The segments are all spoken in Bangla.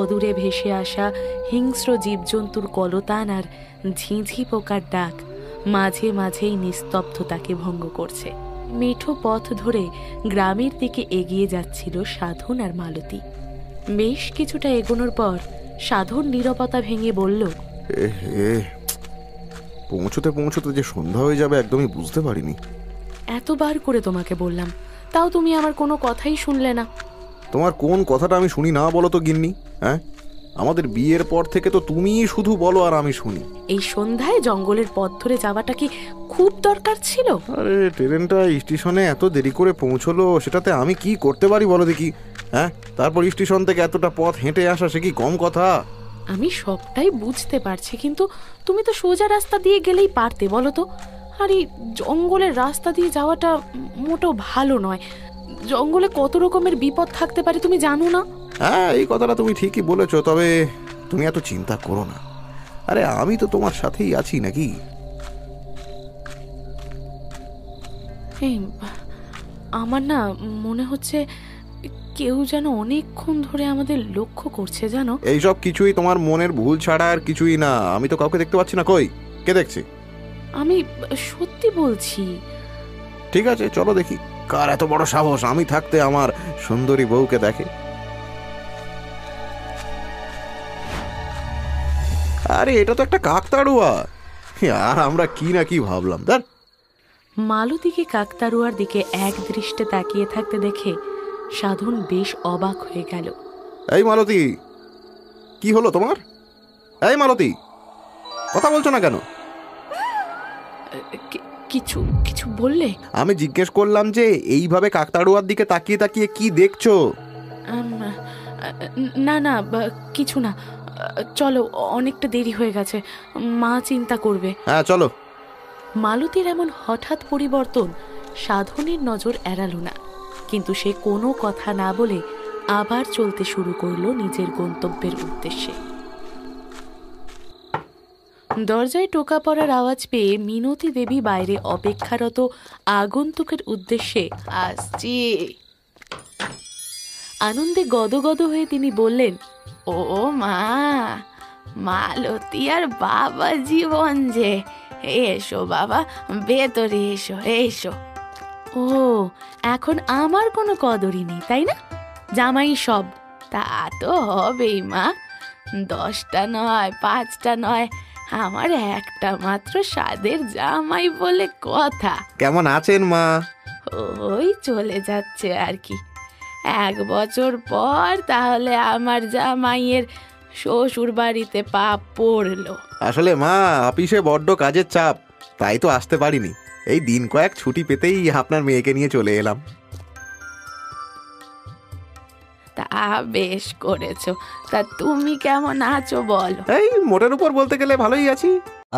অদূরে ভেসে আসা হিংস্র জীবজন্তুর কলতান আর ঝিঁঝি পোকার ডাক মাঝে মাঝেই নিস্তব্ধতাকে ভঙ্গ করছে। মেঠো পথ ধরে গ্রামের দিকে এগিয়ে যাচ্ছিল সাধন আর মালতী। বেশ কিছুটা এগোনোর পর সাধন নীরবতা ভেঙে বলল, পৌঁছতে পৌঁছতে যে সন্ধ্যা হয়ে যাবে একদমই বুঝতে পারিনি। এতবার করে তোমাকে বললাম, তাও তুমি আমার কোনো কথাই শুনলে না। তোমার কোন কথাটা আমি শুনি না বলো তো গিন্নি? হ্যাঁ, আমাদের বিয়ের পর থেকে তো তুমিই শুধু বলো আর আমি শুনি। এই সন্ধ্যায় জঙ্গলের পথ ধরে যাওয়াটা কি খুব দরকার ছিল? আরে ট্রেনটা স্টেশনে এত দেরি করে পৌঁছলো, সেটাতে আমি কি করতে পারি বলো দেখি? হ্যাঁ, তারপর স্টেশন থেকে এতটা পথ হেঁটে আসা সে কি কম কথা? আমি সবটাই বুঝতে পারছি, কিন্তু তুমি তো সোজা রাস্তা দিয়ে গেলেই পারতে, বলো তো। আর এই জঙ্গলের রাস্তা দিয়ে যাওয়াটা মোটেও ভালো নয়। জঙ্গলে কত রকমের বিপদ থাকতে পারে তুমি জানো না? হ্যাঁ, এই কথাটা তুমি ঠিকই বলেছো, তবে তুমি এত চিন্তা করো না। আরে আমি তো তোমার সাথেই আছি নাকি? আমার না মনে হচ্ছে কেউ যেন অনেকক্ষণ ধরে আমাদের লক্ষ্য করছে, জানো? এইসব কিছুই তোমার মনের ভুল ছাড়া আর কিছুই না। আমি তো কাউকে দেখতে পাচ্ছি না। কই, কে দেখছে? আমি সত্যি বলছি। ঠিক আছে, চলো দেখি কার এত বড় সাহস আমি থাকতে আমার সুন্দরী বউকে দেখে। আরে এটা তো একটা কাকতাড়ুয়া। আর আমরা কি না কি ভাবলাম। তার মালতীকে কাকতাড়ুয়ার দিকে এক দৃষ্টে তাকিয়ে থাকতে দেখে সাধন বেশ অবাক হয়ে গেল। এই মালতী, কি হলো তোমার? এই মালতী, কথা বলছো না কেন? কিছু কিছু বললে? আমি জিজ্ঞেস করলাম যে এইভাবে কাকতাড়ুয়ার দিকে তাকিয়ে তাকিয়ে কি দেখছো? না না, কিছু না। চলো, অনেকটা দেরি হয়ে গেছে, মা চিন্তা করবে। হ্যাঁ চলো। মালতীর এমন হঠাৎ পরিবর্তন সাধনের নজর এড়ালো না, কিন্তু সে কোনো কথা না বলে আবার চলতে শুরু করলো নিজের গন্তব্যের উদ্দেশ্যে। দরজায় টোকা পড়ার আওয়াজ পেয়ে মিনতি দেবী বাইরে অপেক্ষারত আগন্তুকের উদ্দেশ্যে আসছি আনন্দে গদগদ হয়ে তিনি বললেন, ও মা, মালতী আর বাবা জীবন যে, এসো বাবা, ভেতরে এসো এসো। ও, এখন আমার কোনো কদরই নেই তাই না? জামাই সব। তা তো হবেই মা, 10টা নয় 5টা নয়, আমার একটা মাত্র স্বাদের জামাই বলে কথা। কেমন আছেন মা? ওই চলে যাচ্ছে আর কি। 1 বছর পর তাহলে আমার জামাইয়ের শ্বশুর বাড়িতে পা পড়লো। আসলে মা, অফিসে বড্ড কাজের চাপ, তাই তো আসতে পারিনি। এই দিন কয়েক ছুটি পেতেই আপনার মেয়েকে নিয়ে চলে এলাম। তা বেশ করেছো। তা তুমি কেমন আছো বলো? এই মোটের উপর বলতে গেলে ভালোই আছি।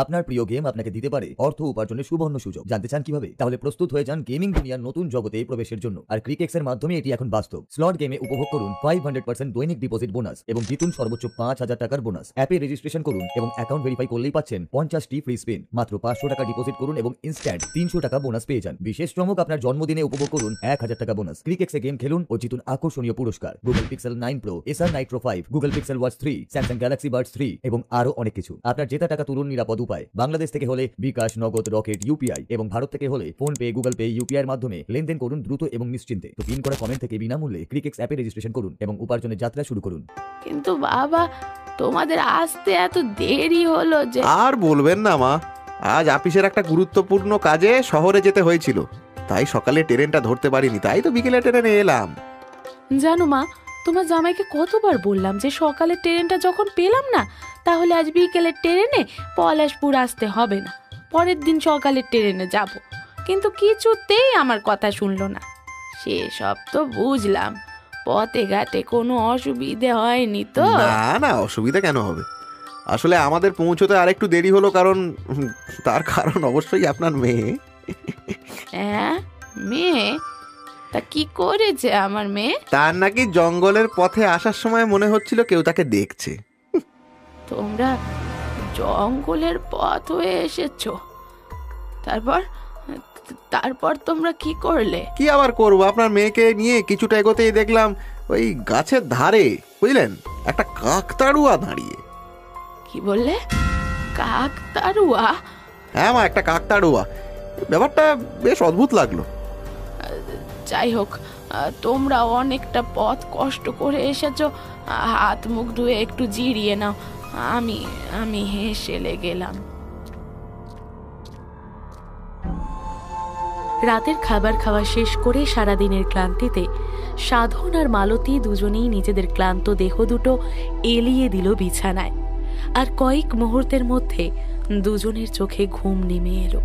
আপনার প্রিয় গেম আপনাকে দিতে পারে অর্থ উপার্জনের সুবর্ণ সুযোগ। জানতে চান কিভাবে? তাহলে প্রস্তুত হয়ে যান গেমিং দুনিয়ার নতুন জগতে প্রবেশের জন্য। আর ক্রিকেক্স এর মাধ্যমে এটি এখন বাস্তব। স্লট গেমে উপভোগ করুন 500% দৈনিক ডিপোজিট বোনাস এবং জিতুন সর্বোচ্চ 5000 টাকার বোনাস। অ্যাপে রেজিস্ট্রেশন করুন এবং অ্যাকাউন্ট ভেরিফাই করলেই পাচ্ছেন 50টি ফ্রি স্পিন। মাত্র 500 টাকা ডিপোজিট করুন এবং ইনস্ট্যান্ট 300 টাকা বোনাস পেয়ে যান। বিশেষ চমক, আপনার জন্মদিনে উপভোগ করুন 1000 টাকা বোনাস। ক্রিকেক্সে গেম খেলুন ও জিতুন আকর্ষণীয় পুরস্কার, গুগল পিক্সেল 9 প্রো, এসার Nitro 5, Google pixel watch 3, Samsung Galaxy Buds 3 এবং আরো অনেক কিছু। আপনার জেতা টাকা তুলুন নিরাপদ উপায়। বাংলাদেশ থেকে হলে বিকাশ, নগদ, রকেট, ইউপিআই এবং ভারত থেকে হলে phone pay, Google pay, UPI এর মাধ্যমে লেনদেন করুন দ্রুত এবং নিশ্চিন্তে। তো পিন করা কমেন্ট থেকে বিনামূল্যে ক্রিকেক্স অ্যাপে রেজিস্ট্রেশন করুন এবং উপার্জনের যাত্রা শুরু করুন। কিন্তু বাবা, তোমাদের আসতে এত দেরি হলো যে। আর বলবেন না মা, আজ অফিসের একটা গুরুত্বপূর্ণ কাজে শহরে যেতে হয়েছিল, তাই সকালে ট্রেনটা ধরতে পারিনি, তাই তো বিকেলে ট্রেনে এলাম। জানো মা, তোমার জামাইকে কতবার বললাম যে সকালে ট্রেনটা যখন পেলাম না, তাহলে আজ বিকেলের ট্রেনে পলাশপুর আসতে হবে না, পরের দিন সকালের ট্রেনে যাব। কিন্তু কিছুতেই আমার কথা শুনলো না। সেসব তো বুঝলাম, পথে ঘাটে কোনো অসুবিধে হয়নি তো? না না, অসুবিধা কেন হবে? আসলে আমাদের পৌঁছতে আরেকটু দেরি হলো, তার কারণ অবশ্যই আপনার মেয়ে। হ্যাঁ, মেয়ে? তা কি করেছে আমার মেয়ে? তার নাকি জঙ্গলের পথে আসার সময় মনে হচ্ছিল কেউ তাকে দেখছে। তোমরা জঙ্গলের পথ হয়ে এসেছো? তারপর তারপর তোমরা কি করলে? কি আবার করবো, আপনার মেয়েকে নিয়ে কিছুটা এগোতেই দেখলাম ওই গাছের ধারে, বুঝলেন, একটা কাকতাড়ুয়া দাঁড়িয়ে। কি বললে? কাকতাড়ুয়া? হ্যাঁ মা, একটা কাকতাড়ুয়া। ব্যাপারটা বেশ অদ্ভুত লাগলো। যাই হোক, তোমরা অনেকটা পথ কষ্ট করে এসেছো, হাত মুখ ধুয়ে একটু জিরিয়ে নাও। আমি আমি হেসেলে গেলাম। রাতের খাবার খাওয়া শেষ করে সারাদিনের ক্লান্তিতে সাধন আর মালতী দুজনেই নিজেদের ক্লান্ত দেহ দুটো এলিয়ে দিল বিছানায়। আর কয়েক মুহূর্তের মধ্যে দুজনের চোখে ঘুম নেমে এলো।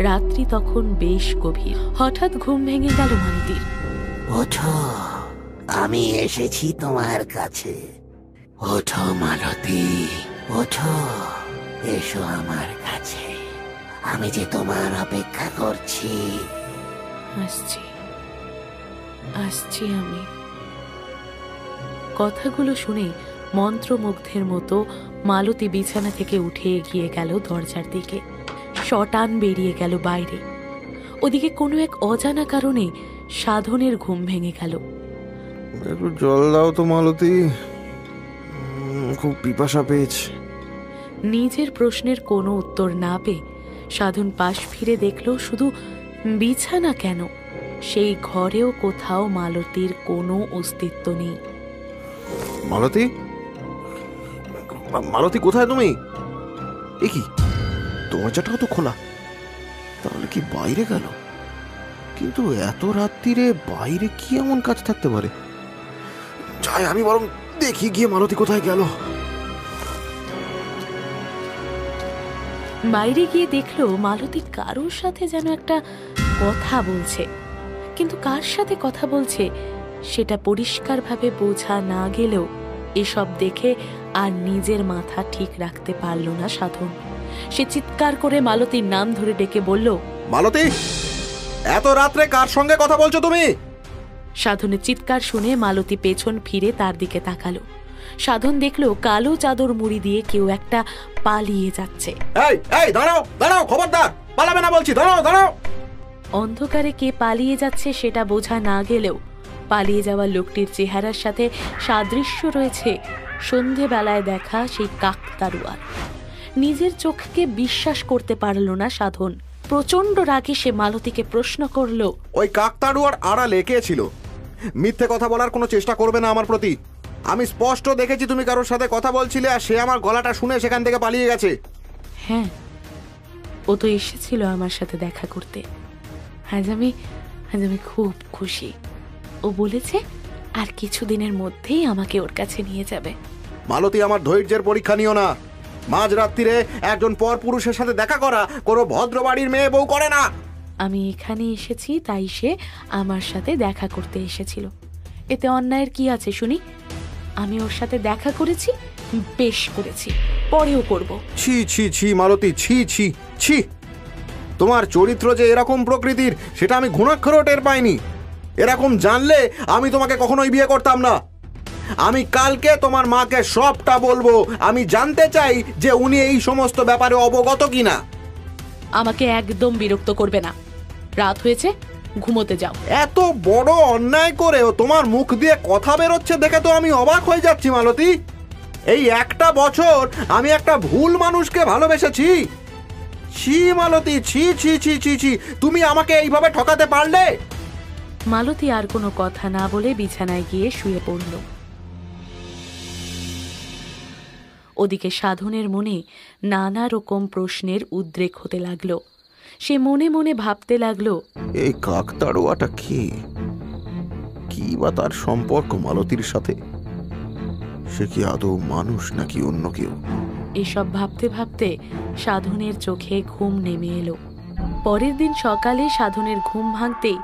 রাত্রি তখন বেশ গভীর। হঠাৎ ঘুম ভেঙে গেল মালতীর। ওঠো, আমি এসেছি তোমার কাছে। ওঠো মালতী, ওঠো, এসো আমার কাছে। আমি যে তোমার অপেক্ষা করছি। আসছি আসছি আমি। কথাগুলো শুনে মন্ত্রমুগ্ধের মতো মালতী বিছানা থেকে উঠে এগিয়ে গেল দরজার দিকে। শটান বেরিয়ে গেল বাইরে। ওদিকে কোনো এক অজানা কারণে সাধনের ঘুম ভেঙে গেল। একটু জল দাও তো মালতী, খুব পিপাসা পেয়েছে। নিজের প্রশ্নের কোনো উত্তর না পেয়ে সাধন পাশ ফিরে দেখল শুধু বিছানা কেন, সেই ঘরেও কোথাও মালতীর কোনো অস্তিত্ব নেই। মালতী, মালতী কোথায় তুমি? এ কি, দরজাটাও তো খোলা, তাহলে কি বাইরে গেল? কিন্তু এত রাত্রিরে বাইরে কি এমন কাজ থাকতে পারে? যাই, আমি বরং দেখি গিয়ে মালতী কোথায় গেল। বাইরে গিয়ে দেখলো মালতী কারোর সাথে যেন একটা কথা বলছে, কিন্তু কার সাথে কথা বলছে সেটা পরিষ্কারভাবে বোঝা না গেলেও এসব দেখে আর নিজের মাথা ঠিক রাখতে পারল না সাধন। সে চিৎকার করে মালতীর নাম ধরে ডেকে বলল, মালতী, এত রাত্রে কার সঙ্গে কথা বলছো তুমি? সাধনের চিৎকার শুনে মালতী পেছন ফিরে তার দিকে তাকালো। সাধন দেখলো কালো চাদর মুড়ি দিয়ে কেউ একটা পালিয়ে যাচ্ছে। এই এই, দাঁড়াও দাঁড়াও, খবরদার, পালাবে না বলছি, দাঁড়াও দাঁড়াও। অন্ধকারে কে পালিয়ে যাচ্ছে সেটা বোঝা না গেলেও পালিয়ে যাওয়া লোকটির চেহারার সাথে সাদৃশ্য রয়েছে সন্ধেবেলায় দেখা সেই কাকতাড়ুয়ার। নিজের চোখকে বিশ্বাস করতে পারল না সাধন। প্রচন্ড রাগে সে মালতীকে প্রশ্ন করল, ওই কাকতাড়ুয়ার আড়ালে কে ছিল? মিথ্যে কথা বলার কোনো চেষ্টা করবে না আমার প্রতি। আমি স্পষ্ট দেখেছি তুমি কারোর সাথে কথা বলছিলে, আর সে আমার গলাটা শুনে সেখান থেকে পালিয়ে গেছে। হ্যাঁ, ও তো এসেছিল আমার সাথে দেখা করতে। আজ আমি খুব খুশি। ও বলেছে আর কিছুদিনের মধ্যেই আমাকে ওর কাছে নিয়ে যাবে। মালতী, আমার ধৈর্যের পরীক্ষা নিও না। মাঝ রাত্রিরে একজন পর পুরুষের সাথে দেখা করা কোনো ভদ্র বাড়ির মেয়ে বউ করে না। আমি এখানে এসেছি তাই সে আমার সাথে দেখা করতে এসেছিল। এতে অন্যায়ের কি আছে শুনি? আমি ওর সাথে দেখা করেছি, বেশ করেছি, পরেও করব। ছি ছি ছি মালতী, ছি ছি ছি। তোমার চরিত্র যে এরকম প্রকৃতির সেটা আমি ঘুণাক্ষরেও টের পাইনি। এরকম জানলে আমি তোমাকে কখনোই বিয়ে করতাম না। আমি কালকে তোমার মাকে সবটা বলবো। আমি জানতে চাই যে উনি এই সমস্ত ব্যাপারে অবগত কিনা। আমাকে একদম বিরক্ত করবে না। রাত হয়েছে, ঘুমোতে যাও। এত বড় অন্যায় করেও তোমার মুখ দিয়ে কথা বেরোচ্ছে দেখে তো আমি অবাক হয়ে যাচ্ছি মালতী। এই একটা বছর আমি একটা ভুল মানুষকে ভালোবেসেছি। ছি মালতী, ছি ছি ছি ছি ছি, তুমি আমাকে এইভাবে ঠকাতে পারলে? মালতী আর কোনো কথা না বলে বিছানায় গিয়ে শুয়ে পড়ল। ওদিকে সাধনের মনে নানা রকম প্রশ্নের উদ্রেক হতে লাগলো। সে মনে মনে ভাবতে লাগলো, এই কাকতাড়ুয়াটা কে? কি বা তার সম্পর্ক মালতীর সাথে? সে কি আদৌ মানুষ নাকি অন্য কেউ? এসব ভাবতে ভাবতে সাধনের চোখে ঘুম নেমে এলো। পরের দিন সকালে সাধনের ঘুম ভাঙতেই,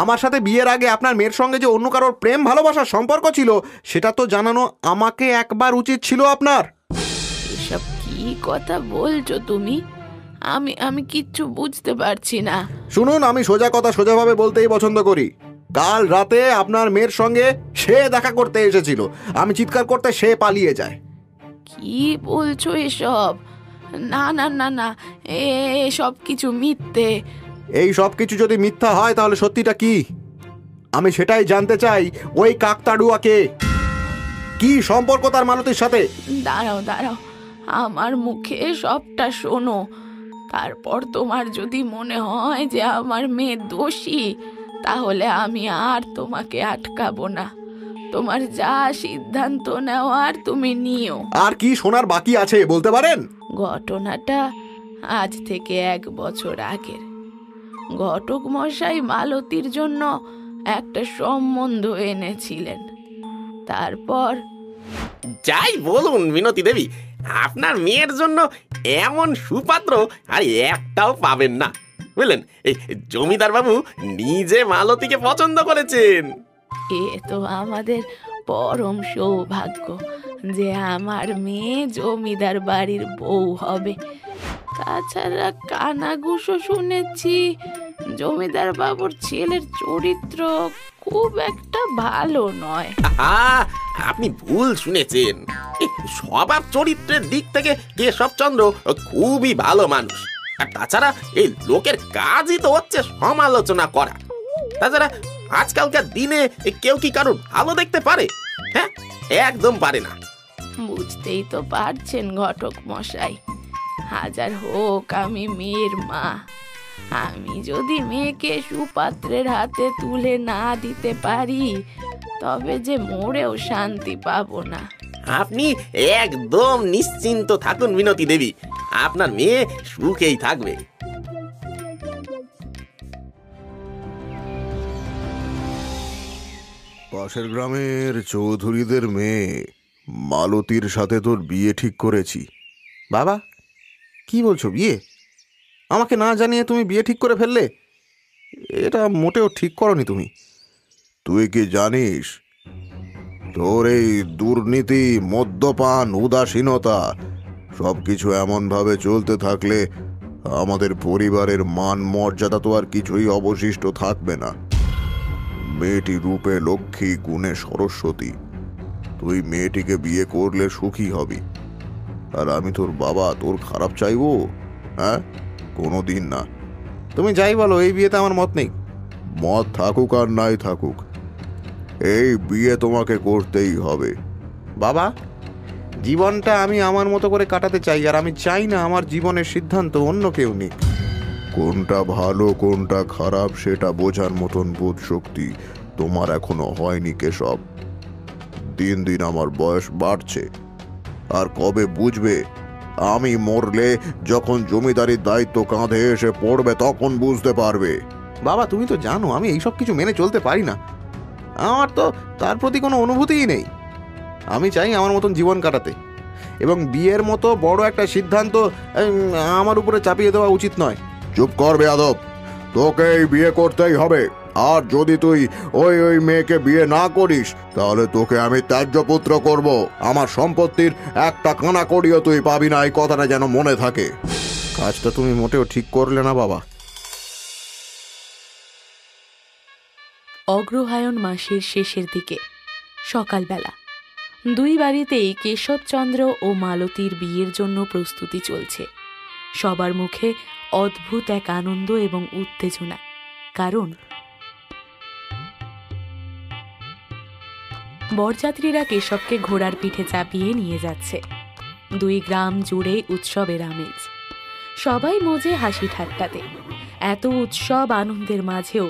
আমার সাথে বিয়ের আগে আপনার মেয়ের সঙ্গে যে অন্য কারোর প্রেম ভালোবাসার সম্পর্ক ছিল সেটা তো জানানো আমাকে একবার উচিত ছিল আপনার। এসব কি কথা বলছো তুমি? আমি কিচ্ছু বুঝতে পারছি না। শুনুন, আমি সোজা কথা সোজাভাবে বলতেই পছন্দ করি। কাল রাতে আপনার মেয়ের সঙ্গে সে দেখা করতে এসেছিল। আমি চিৎকার করতে সে পালিয়ে যায়। কি বলছো এসব? না না না না, এসব কিছু মিথ্যে। এই সব কিছু যদি মিথ্যা হয় তাহলে সত্যিটা কি? আমি সেটাই জানতে চাই। ওই কাকতাড়ুয়াকে কি সম্পর্ক তার মালতীর সাথে? দাঁড়াও দাঁড়াও, আমার মুখে সবটা শোনো। তারপর তোমার যদি মনে হয় যে আমার মেয়ে দোষী, তাহলে আমি আর তোমাকে আটকাবো না। তোমার যা সিদ্ধান্ত নেওয়ার তুমি নিও। আর কি শোনার বাকি আছে বলতে পারেন? ঘটনাটা আজ থেকে 1 বছর আগের। ঘটক মশাই মালতীর জন্য একটা সম্বন্ধ এনেছিলেন। তারপর যাই বলুন মিনতি দেবী, আপনার মেয়ের জন্য এমন সুপাত্র আর একটাও পাবেন না, বুঝলেন? এই জমিদার বাবু নিজে মালতীকে পছন্দ করেছেন। এ তো আমাদের পরম সৌভাগ্য যে আমার মেয়ে জমিদার বাড়ির বউ হবে। তাছাড়া কানাঘুষো শুনেছি জমিদার বাবুর ছেলের চরিত্র খুব একটা ভালো নয়। আপনি ভুল শুনেছেন। এই সবার চরিত্রের দিক থেকে কেশবচন্দ্র খুবই ভালো মানুষ। আর তাছাড়া এই লোকের কাজই তো হচ্ছে সমালোচনা করা। তাছাড়া আজকালকার দিনে কেউ কি কারোর ভালো দেখতে পারে? হ্যাঁ, একদম পারে না। বুঝতেই তো পারছেন ঘটক মশাই, হাজার হোক আমি মেয়ের মা। আমি যদি মেয়েকে সুপাত্রের হাতে তুলে না দিতে পারি, তবে যে মরেও শান্তি পাবো না। আপনি একদম নিশ্চিন্ত থাকুন মিনতি দেবী, আপনার মেয়ে সুখেই থাকবে। পাশের গ্রামের চৌধুরীদের মেয়ে মালতীর সাথে তোর বিয়ে ঠিক করেছি। বাবা, কি বলছো? বিয়ে? আমাকে না জানিয়ে তুমি বিয়ে ঠিক করে ফেললে? এটা মোটেও ঠিক করনি তুমি। তুই কি জানিস তোর এই দুর্নীতি, মদ্যপান, উদাসীনতা সব কিছু এমনভাবে চলতে থাকলে আমাদের পরিবারের মান মর্যাদা তো আর কিছুই অবশিষ্ট থাকবে না। মেয়েটি রূপে লক্ষ্মী, গুণে সরস্বতী। তুই মেয়েটিকে বিয়ে করলে সুখী হবি, আর আমি তোর বাবা তোর খারাপ চাইবো? হ্যাঁ, কোনোদিন না। তুমি যাই বলো, এই বিয়েতে আমার মত নেই। মত থাকুক আর নাই থাকুক, এই বিয়ে তোমাকে করতেই হবে। বাবা, জীবনটা আমি আমার মতো করে কাটাতে চাই, আর আমি চাই না আমার জীবনের সিদ্ধান্ত অন্য কেউ নিক। কোনটা ভালো কোনটা খারাপ সেটা বোঝার মতন বোধ শক্তি তোমার এখনো হয়নি কেশব। দিন দিন আমার বয়স বাড়ছে, আর কবে বুঝবে? আমি মরলে যখন জমিদারির দায়িত্ব কাঁধে এসে পড়বে তখন বুঝতে পারবে। বাবা, তুমি তো জানো আমি এইসব কিছু মেনে চলতে পারি না। আমার তো তার প্রতি কোনো অনুভূতিই নেই। আমি চাই আমার মতন জীবন কাটাতে, এবং বিয়ের মতো বড় একটা সিদ্ধান্ত আমার উপরে চাপিয়ে দেওয়া উচিত নয়। চুপ কর বেয়াদব, তোকে এই বিয়ে করতেই হবে। আর যদি তুই ওই মেয়েকে বিয়ে না করিস তাহলে তোকে আমি ত্যায্য পুত্র করব। আমার সম্পত্তির একটা কানা করিও তুই পাবি না, এই কথাটা যেন মনে থাকে। কাজটা তুমি মোটেও ঠিক করলে না বাবা। অগ্রহায়ণ মাসের শেষের দিকে সকালবেলা দুই বাড়িতেই কেশবচন্দ্র ও মালতীর বিয়ের জন্য প্রস্তুতি চলছে। সবার মুখে অদ্ভুত এক আনন্দ এবং উত্তেজনা, কারণ বরযাত্রীরা কেশবকে ঘোড়ার পিঠে চাপিয়ে নিয়ে যাচ্ছে। দুই গ্রাম জুড়ে উৎসবের আমেজ, সবাই মজে হাসি ঠাট্টাতে। এত উৎসব আনন্দের মাঝেও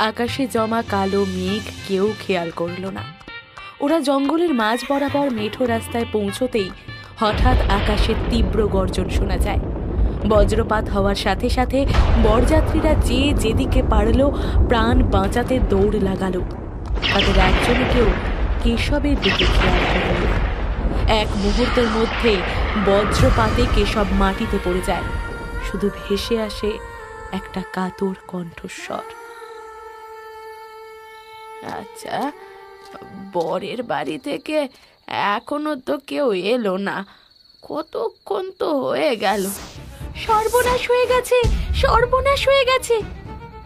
আকাশে জমা কালো মেঘ কেউ খেয়াল করল না। ওরা জঙ্গলের মাঝ বরাবর মেঠো রাস্তায় পৌঁছতেই হঠাৎ আকাশের তীব্র গর্জন শোনা যায়। বজ্রপাত হওয়ার সাথে সাথে বরযাত্রীরা যে যেদিকে পারল প্রাণ বাঁচাতে দৌড় লাগালো। তাদের একজনও কেউ কেশবের দিকে খেয়াল করল না। এক মুহূর্তের মধ্যে বজ্রপাতে কেশব মাটিতে পড়ে যায়। শুধু ভেসে আসে একটা কাতর কণ্ঠস্বর। আচ্ছা, বরের বাড়ি থেকে এখনো তো কেউ এলো না, কতক্ষণ তো হয়ে গেল। সর্বনাশ হয়ে গেছে, সর্বনাশ হয়ে গেছে।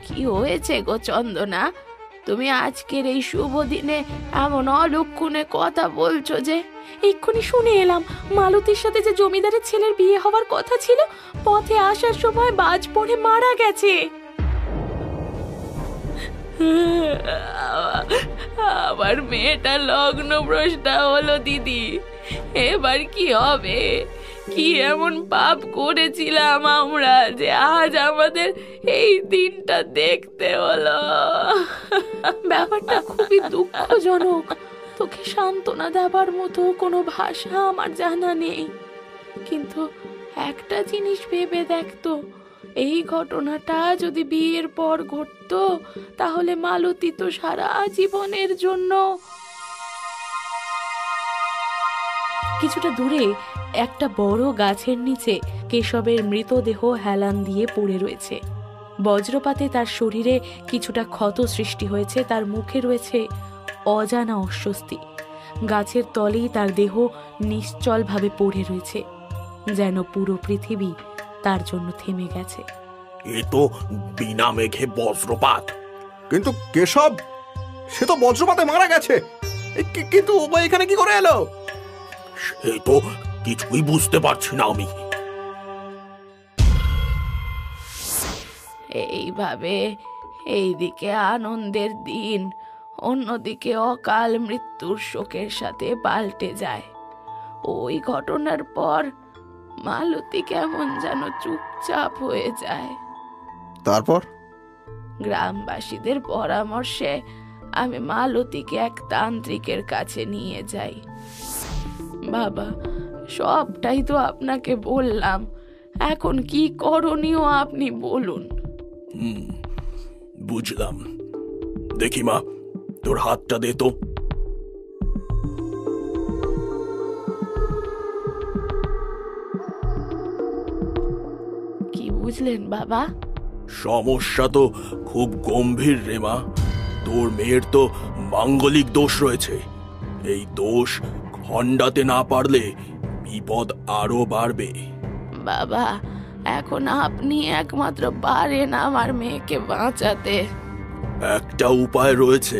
কি হয়েছে গো চন্দনা? তুমি আজকের এই শুভ দিনে এমন অলক্ষণে কথা বলছো যে? এক্ষুনি শুনে এলাম মালতীর সাথে যে জমিদারের ছেলের বিয়ে হওয়ার কথা ছিল, পথে আসার সময় বাজ পড়ে মারা গেছে। আমার মেয়েটা লগ্নভ্রষ্টা হলো দিদি, এবার কি হবে? কি এমন পাপ করেছিলাম আমরা যে আজ আমাদের এই দিনটা দেখতে হলো? ব্যাপারটা খুবই দুঃখজনক। তোকে সান্ত্বনা দেবার মতো কোনো ভাষা আমার জানা নেই, কিন্তু একটা জিনিস ভেবে দেখতো, এই ঘটনাটা যদি বিয়ের পর ঘটতো তাহলে মালতী তো সারা জীবনের জন্য। কিছুটা দূরে একটা বড় গাছের নিচে কেশবের মৃতদেহ হেলান দিয়ে পড়ে রয়েছে। বজ্রপাতে তার শরীরে কিছুটা ক্ষত সৃষ্টি হয়েছে, তার মুখে রয়েছে অজানা অস্বস্তি। গাছের তলেই তার দেহ নিশ্চলভাবে পড়ে রয়েছে, যেন পুরো পৃথিবী তার জন্য থেমে গেছে। এ তো বিনা মেঘে বজ্রপাত। কিন্তু কেশব, সে তো বজ্রপাতে মারা গেছে, কিন্তু ও এখানে কি করে এলো? সে তো কিছুই বুঝতে পারছি না আমি। এইভাবে এইদিকে আনন্দের দিন, অন্যদিকে অকাল মৃত্যুর শোকের সাথে পাল্টে যায়। ওই ঘটনার পর মালতী কেমন যেন চুপচাপ হয়ে যায়। তারপর গ্রামবাসীদের পরামর্শে আমি মালতীকে এক তান্ত্রিকের কাছে নিয়ে যাই। বাবা, সবটাই তো আপনাকে বললাম, এখন কি করণীয় আপনি বলুন। বুঝলাম। দেখি মা, তোর হাতটা দে তো। কি বুঝলেন বাবা? সমস্যা তো খুব গম্ভীর রে মা। তোর মেয়ের তো মাঙ্গলিক দোষ রয়েছে। এই দোষ খণ্ডাতে না পারলে বিপদ আরো বাড়বে। বাবা, এখন আপনি একমাত্র পারেন আমার মেয়েকে বাঁচাতে। একটা উপায় রয়েছে।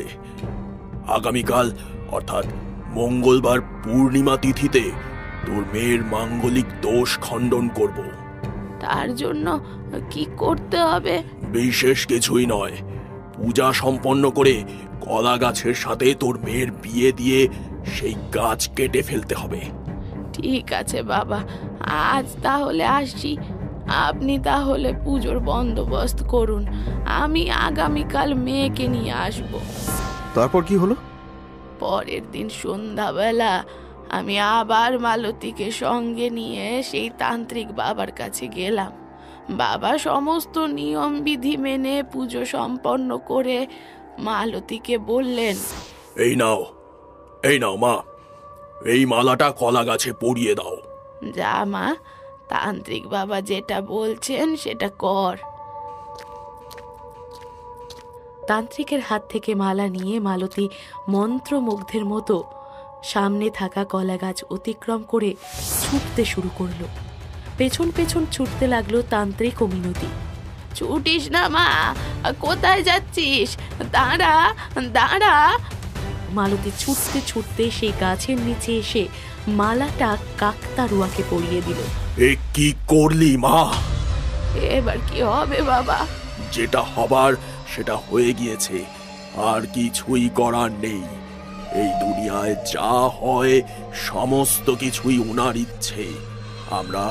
আগামীকাল অর্থাৎ মঙ্গলবার পূর্ণিমা তিথিতে তোর মেয়ের মাঙ্গলিক দোষ খণ্ডন করব। তার জন্য কি করতে হবে? বিশেষ কিছুই নয়, পূজা সম্পন্ন করে কলা গাছের সাথে তোর মেয়ের বিয়ে দিয়ে সেই গাছ কেটে ফেলতে হবে। ঠিক আছে বাবা, আজ তাহলে আসি। আপনি তাহলে পুজোর বন্দোবস্ত করুন, আমি আগামীকাল মেয়েকে নিয়ে আসব। তারপর কি হলো? পরের দিন সন্ধ্যাবেলা আমি আবার মালতীকে সঙ্গে নিয়ে সেই তান্ত্রিক বাবার কাছে গেলাম। বাবা সমস্ত নিয়ম বিধি মেনে পুজো সম্পন্ন করে মালতীকে বললেন, এই নাও মা, এই মালাটা কলা গাছে পরিয়ে দাও। যা মা, তান্ত্রিক বাবা যেটা বলছেন সেটা কর। তান্ত্রিকের হাত থেকে মালা নিয়ে মালতী মন্ত্রমুগ্ধের মতো সামনে থাকা কলা গাছ অতিক্রম করে ছুটতে শুরু করলো। পেছন পেছন ছুটতে লাগলো তান্ত্রিক ও মিনতি। ছুটিস না মা, কোথায় যাচ্ছিস? দাঁড়া দাঁড়া। মালতী ছুটতে ছুটতে সেই গাছের নিচে এসে মালাটা কাকতাড়ুয়াকে পরিয়ে দিল। এ কি করলি মা? এবার কি হবে বাবা? যেটা হবার সেটা হয়ে গিয়েছে, আর কিছুই করার নেই। এই দুনিয়ায় যা হয় সমস্ত কিছুই ওনার ইচ্ছে। আমরা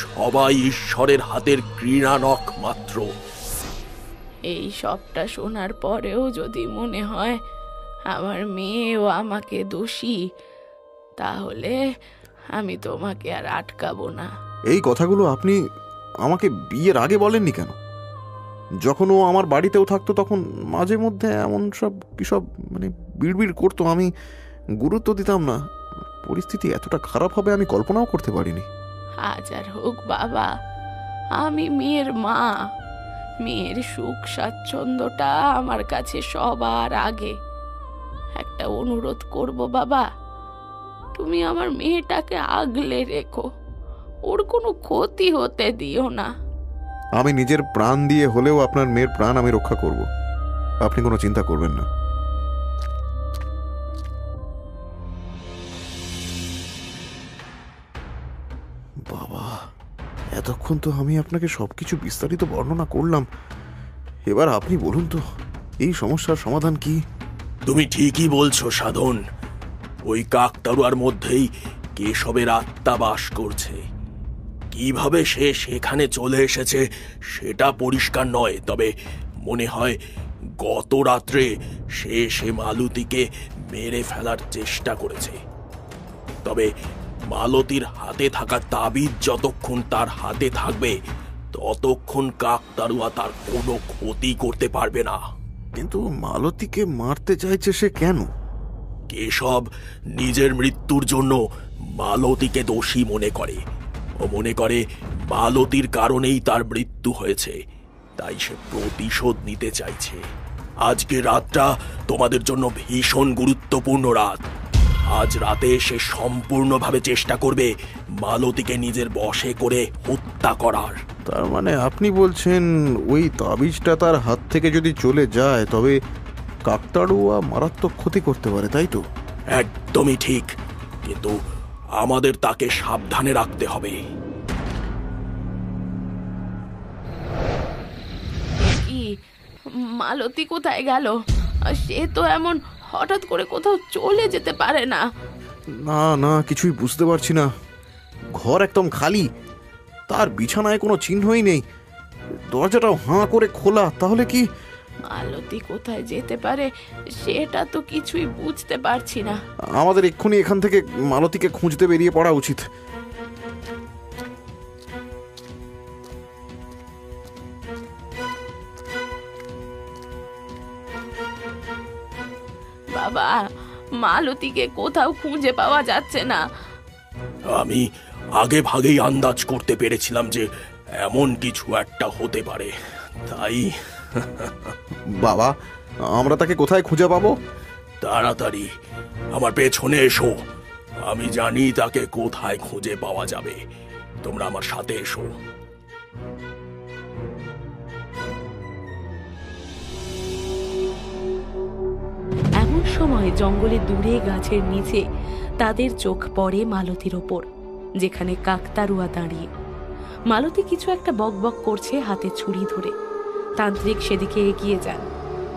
সবাই ঈশ্বরের হাতের ক্রীড়ানক মাত্র। এই সবটা শোনার পরেও যদি মনে হয় আমার মেয়েও আমাকে দোষী, তাহলে আমি তোমাকে আর আটকাবো না। এই কথাগুলো আপনি আমাকে বিয়ের আগে বলেননি কেন? যখন ও আমার বাড়িতেও থাকতো তখন মাঝে মধ্যে এমন সব কিসব বিড়বিড় করতো, আমি গুরুত্ব দিতাম না। পরিস্থিতি এতটা খারাপ হবে আমি কল্পনাও করতে পারিনি। হাজার হোক বাবা, আমি মেয়ের মা। মেয়ের সুখ স্বাচ্ছন্দ্যটা আমার কাছে সবার আগে। একটা অনুরোধ করব বাবা, তুমি আমার মেয়েটাকে আগলে রেখো, ওর কোনো ক্ষতি হতে দিও না। আমি নিজের প্রাণ দিয়ে হলেও আপনার মেয়ের প্রাণ আমি রক্ষা করব, আপনি কোনো চিন্তা করবেন না। বাবা, এতক্ষণ তো আমি আপনাকে সবকিছু বিস্তারিত বর্ণনা করলাম, এবার আপনি বলুন তো এই সমস্যার সমাধান কি? তুমি ঠিকই বলছো সাধন, ওই কাকতাড়ুয়ার মধ্যেই কেশবের আত্মা বাস করছে। কিভাবে সে সেখানে চলে এসেছে সেটা পরিষ্কার নয়, তবে মনে হয় গত রাত্রে সে মালতীকে মেরে ফেলার চেষ্টা করেছে। তবে মালতীর হাতে থাকা তাবিজ যতক্ষণ তার হাতে থাকবে ততক্ষণ কাকতাড়ুয়া তার কোনো ক্ষতি করতে পারবে না। কিন্তু মালতীকে মারতে চাইছে সে কেন? কেশব নিজের মৃত্যুর জন্য মালতীকে দোষী মনে করে। ও মনে করে মালতীর কারণেই তার মৃত্যু হয়েছে, তাই সে প্রতিশোধ নিতে চাইছে। আজকে রাতটা তোমাদের জন্য ভীষণ গুরুত্বপূর্ণ রাত। আজ রাতে সে সম্পূর্ণভাবে চেষ্টা করবে মালতীকে নিজের বশে করে হত্যা করার। তার মানে আপনি বলছেন ওই তাবিজটা তার হাত থেকে যদি চলে যায় তবে কাকতাড়ুয়া মারাত্মক ক্ষতি করতে পারে, তাই তো? একদমই ঠিক, কিন্তু আমাদের তাকে সাবধানে রাখতে হবে। কি মালতী কোথায় গেল? সে তো এমন হঠাৎ করে কোথাও চলে যেতে পারে না। না না, কিছুই বুঝতে পারছি না। ঘর একদম খালি, তার বিছানায় কোনো চিহ্নই নেই, দরজাটাও হাঁ করে খোলা। তাহলে কি মালতী কোথায় যেতে পারে সেটা তো কিছুই বুঝতে পারছি না। আমাদের এক্ষুনি এখান থেকে মালতীকে খুঁজতে বেরিয়ে পড়া উচিত। বাবা, মালতীকে কোথাও খুঁজে পাওয়া যাচ্ছে না। আমি আগে ভাগেই আন্দাজ করতে পেরেছিলাম যে এমন কিছু একটা হতে পারে, তাই বাবা, আমরা তাকে কোথায় খুঁজে পাবো? তাড়াতাড়ি আমার পেছনে এসো, আমি জানি তাকে কোথায় খুঁজে পাওয়া যাবে। তোমরা আমার সাথে এসো। এমন সময় জঙ্গলে দূরে গাছের নিচে তাদের চোখ পড়ে মালতীর ওপর, যেখানে কাকতাড়ুয়া দাঁড়িয়ে। মালতী কিছু একটা বকবক করছে হাতে ছুরি ধরে। তান্ত্রিক সেদিকে এগিয়ে যান,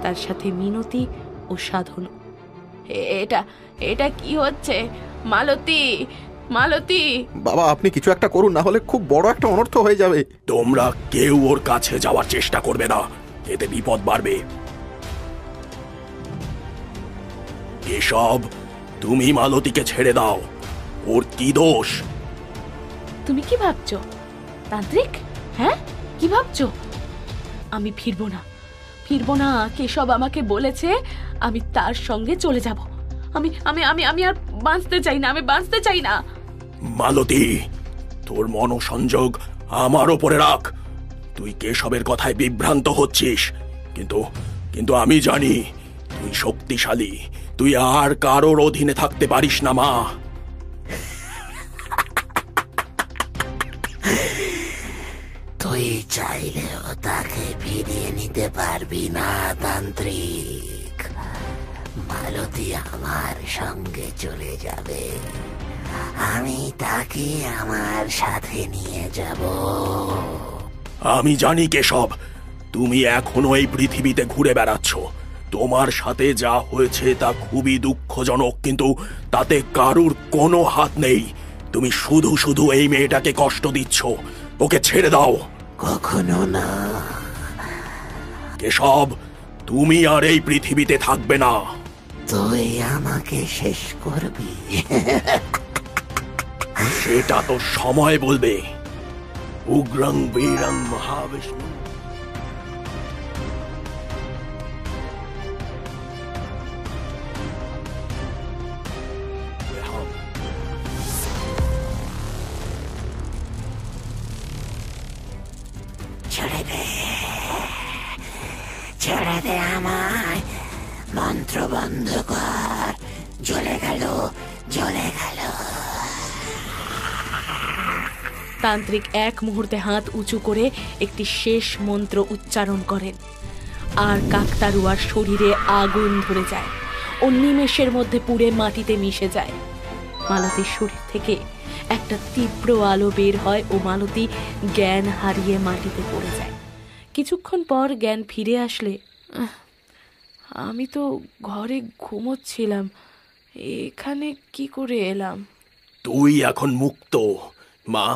তার সাথে মিনতি ও সাধন। এটা এটা কি হচ্ছে? মালতী, মালতী! বাবা, আপনি কিছু একটা করুন, না হলে খুব বড় একটা অনর্থ হয়ে যাবে। তোমরা কেউ ওর কাছে যাওয়ার চেষ্টা করবে না, এতে বিপদ বাড়বে। এসব তুমি মালতীকে ছেড়ে দাও, ওর কি দোষ? তুমি কি ভাবছো তান্ত্রিক? হ্যাঁ, কি ভাবছো? আমি ফিরবো না, ফিরবো না। কেশব আমাকে বলেছে আমি তার সঙ্গে চলে যাব। আমি আমি আমি আমি আর বাঁচতে চাই না, আমি বাঁচতে চাই না। মালতী, তোর মনোসংযোগ আমার ওপরে রাখ। তুই কেশবের কথায় বিভ্রান্ত হচ্ছিস, কিন্তু কিন্তু আমি জানি তুই শক্তিশালী। তুই আর কারোর অধীনে থাকতে পারিস না মা। তুই চাইলেও তাকে ফিরিয়ে নিতে পারবি না তান্ত্রিক। মালতী আমার সঙ্গে চলে যাবে, আমি তাকে আমার সাথে নিয়ে যাব। আমি জানি কেশব, তুমি এখনো এই পৃথিবীতে ঘুরে বেড়াচ্ছ। তোমার সাথে যা হয়েছে তা খুবই দুঃখজনক, কিন্তু তাতে কারুর কোনো হাত নেই। তুমি শুধু শুধু এই মেয়েটাকে কষ্ট দিচ্ছ, ওকে ছেড়ে দাও। কখনো না। কেশব, তুমি আর এই পৃথিবীতে থাকবে না। তুই আমাকে শেষ করবি। সেটা তো সময় বলবে। উগ্রং বীরং মহাবিষ্ণু। ছেড়ে দে, ছেড়ে দে আমায়। মন্ত্র বন্ধ কর। জ্বলে গেল, জ্বলে গেল। তান্ত্রিক এক মুহূর্তে হাত উঁচু করে একটি শেষ মন্ত্র উচ্চারণ করেন, আর কাকতাড়ুয়ার শরীরে আগুন ধরে যায় ও নিমেষের মধ্যে পুড়ে মাটিতে মিশে যায়। মালতীর শরীর থেকে একটা তীব্র আলো বের হয় ও মালতী জ্ঞান হারিয়ে মাটিতে পড়ে যায়। কিছুক্ষণ পর জ্ঞান ফিরে আসলে আমি তো ঘরে ঘুমোচ্ছিলাম, এখানে কি করে এলাম? তুই এখন মুক্ত মা।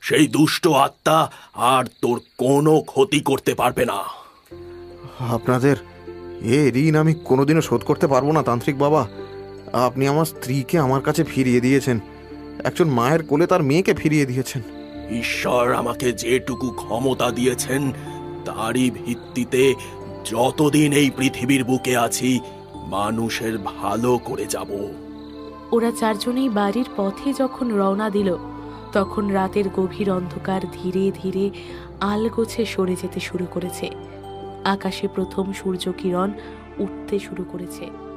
সেই দুষ্ট আত্মা আর তোর কোনো ক্ষতি করতে পারবে না। আপনাদের এ ঋণ আমি কোনোদিনও শোধ করতে পারবো না তান্ত্রিক বাবা। আপনি আমার স্ত্রীকে আমার কাছে ফিরিয়ে দিয়েছেন, একজন মায়ের কোলে তার মেয়েকে ফিরিয়ে দিয়েছেন। ঈশ্বর আমাকে যেটুকু ক্ষমতা দিয়েছেন তারই ভিত্তিতে যতদিন এই পৃথিবীর বুকে আছি মানুষের ভালো করে যাব। ওরা চারজনেই বাড়ির পথে যখন রওনা দিল, তখন রাতের গভীর অন্ধকার ধীরে ধীরে আলগোছে সরে যেতে শুরু করেছে। আকাশে প্রথম সূর্য কিরণ উঠতে শুরু করেছে।